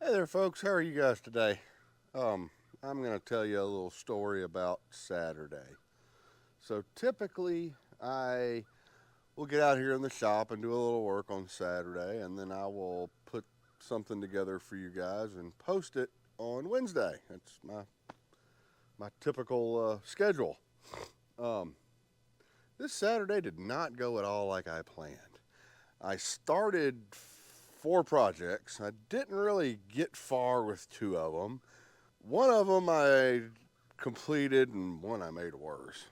Hey there, folks. How are you guys today? I'm going to tell you a little story about Saturday. So, typically, I will get out here in the shop and do a little work on Saturday, and then I will put something together for you guys and post it on Wednesday. That's my typical schedule. Um, this Saturday did not go at all like I planned. I started four projects. I didn't really get far with two of them. One of them I completed, and one I made worse.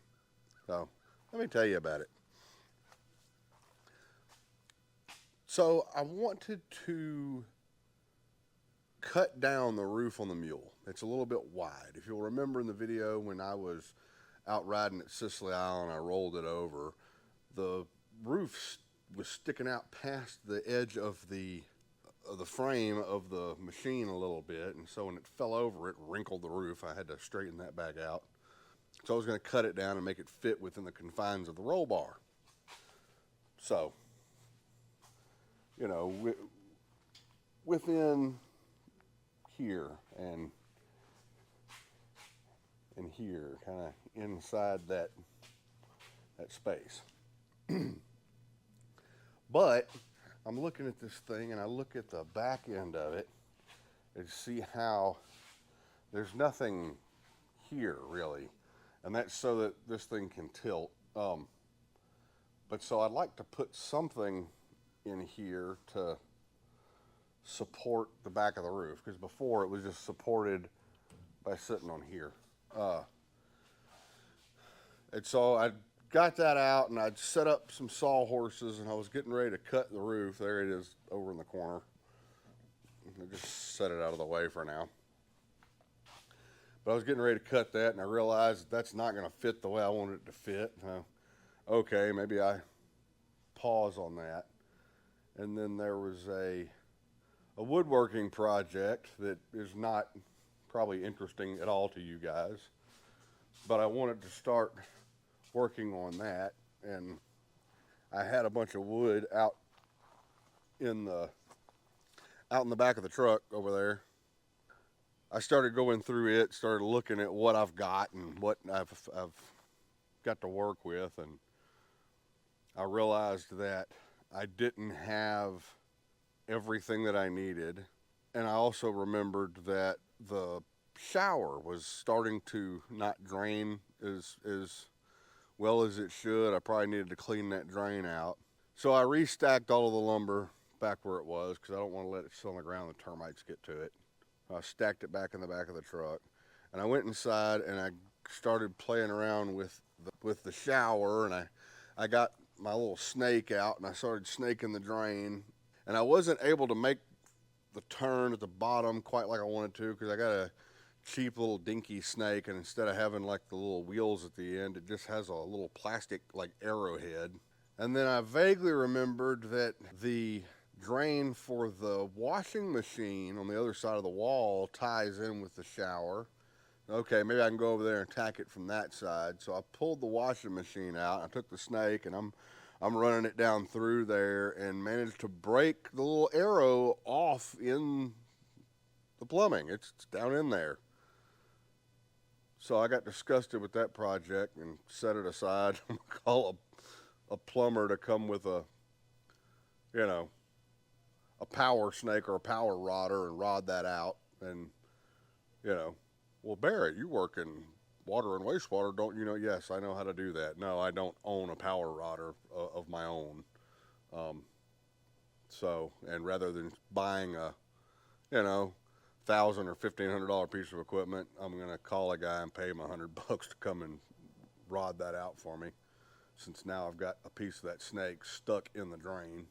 So let me tell you about it. So I wanted to cut down the roof on the mule. It's a little bit wide. If you'll remember in the video when I was out riding at Sicily Island, I rolled it over. The roof was sticking out past the edge of the frame of the machine a little bit, and so when it fell over, it wrinkled the roof. I had to straighten that back out. So I was going to cut it down and make it fit within the confines of the roll bar. So, you know, within here and here, kind of inside that space. But I'm looking at this thing and I look at the back end of it and see how there's nothing here really, and that's so that this thing can tilt. But so I'd like to put something in here to support the back of the roof, because before it was just supported by sitting on here. And so I got that out and I'd set up some sawhorses and I was getting ready to cut the roof. There it is over in the corner. I just set it out of the way for now. But I was getting ready to cut that and I realized that's not going to fit the way I wanted it to fit. Okay, maybe I pause on that. And then there was a woodworking project that is not probably interesting at all to you guys, but I wanted to start working on that, and I had a bunch of wood out in the back of the truck over there. I started going through it, started looking at what I've got and what I've got to work with, and I realized that I didn't have everything that I needed. And I also remembered that the shower was starting to not drain as well as it should. I probably needed to clean that drain out. So I restacked all of the lumber back where it was because I don't want to let it sit on the ground and the termites get to it. I stacked it back in the back of the truck. And I went inside and I started playing around with the shower, and I got my little snake out and I started snaking the drain. And I wasn't able to make the turn at the bottom quite like I wanted to because I got a cheap little dinky snake, and instead of having like the little wheels at the end, it just has a little plastic like arrowhead. And then I vaguely remembered that the drain for the washing machine on the other side of the wall ties in with the shower. Okay, maybe I can go over there and tack it from that side. So I pulled the washing machine out. I took the snake and I'm running it down through there and managed to break the little arrow off in the plumbing. It's down in there. So I got disgusted with that project and set it aside. I'm going to call a plumber to come with a power snake or a power rodder and rod that out. And, well, Barrett, you work in water and wastewater, don't you know? Yes, I know how to do that. No, I don't own a power rodder of my own. And rather than buying a, $1,000 or $1,500 piece of equipment, I'm gonna call a guy and pay him $100 to come and rod that out for me, since now I've got a piece of that snake stuck in the drain.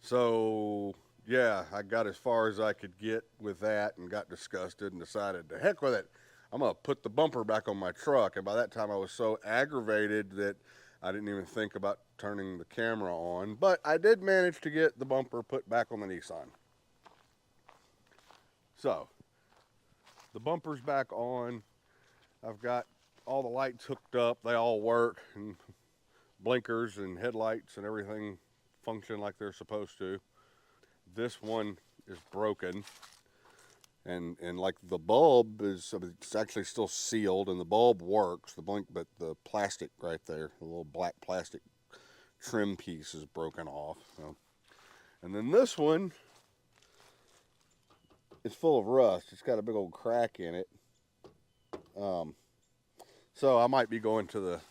So yeah, I got as far as I could get with that and got disgusted and decided to heck with it. I'm going to put the bumper back on my truck. And by that time I was so aggravated that I didn't even think about turning the camera on. But I did manage to get the bumper put back on the Nissan. So the bumper's back on. I've got all the lights hooked up. They all work, and blinkers and headlights and everything function like they're supposed to. this one is broken. And like the bulb is, it's actually still sealed, and the bulb works, the blink, but the plastic right there, the little black plastic trim piece is broken off. So. And then this one is full of rust. It's got a big old crack in it. So I might be going to the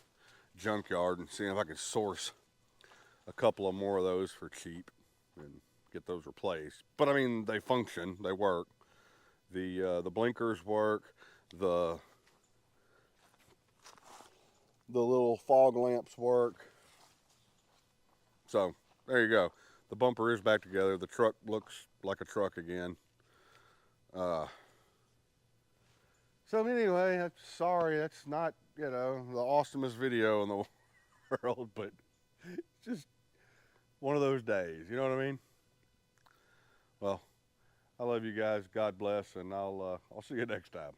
junkyard and seeing if I can source a couple of more of those for cheap and get those replaced. But I mean, they function, they work. The blinkers work. The little fog lamps work. So there you go. The bumper is back together. The truck looks like a truck again. So anyway, I'm sorry that's not, the awesomest video in the world, but it's just one of those days. You know what I mean? Well, I love you guys. God bless, and I'll see you next time.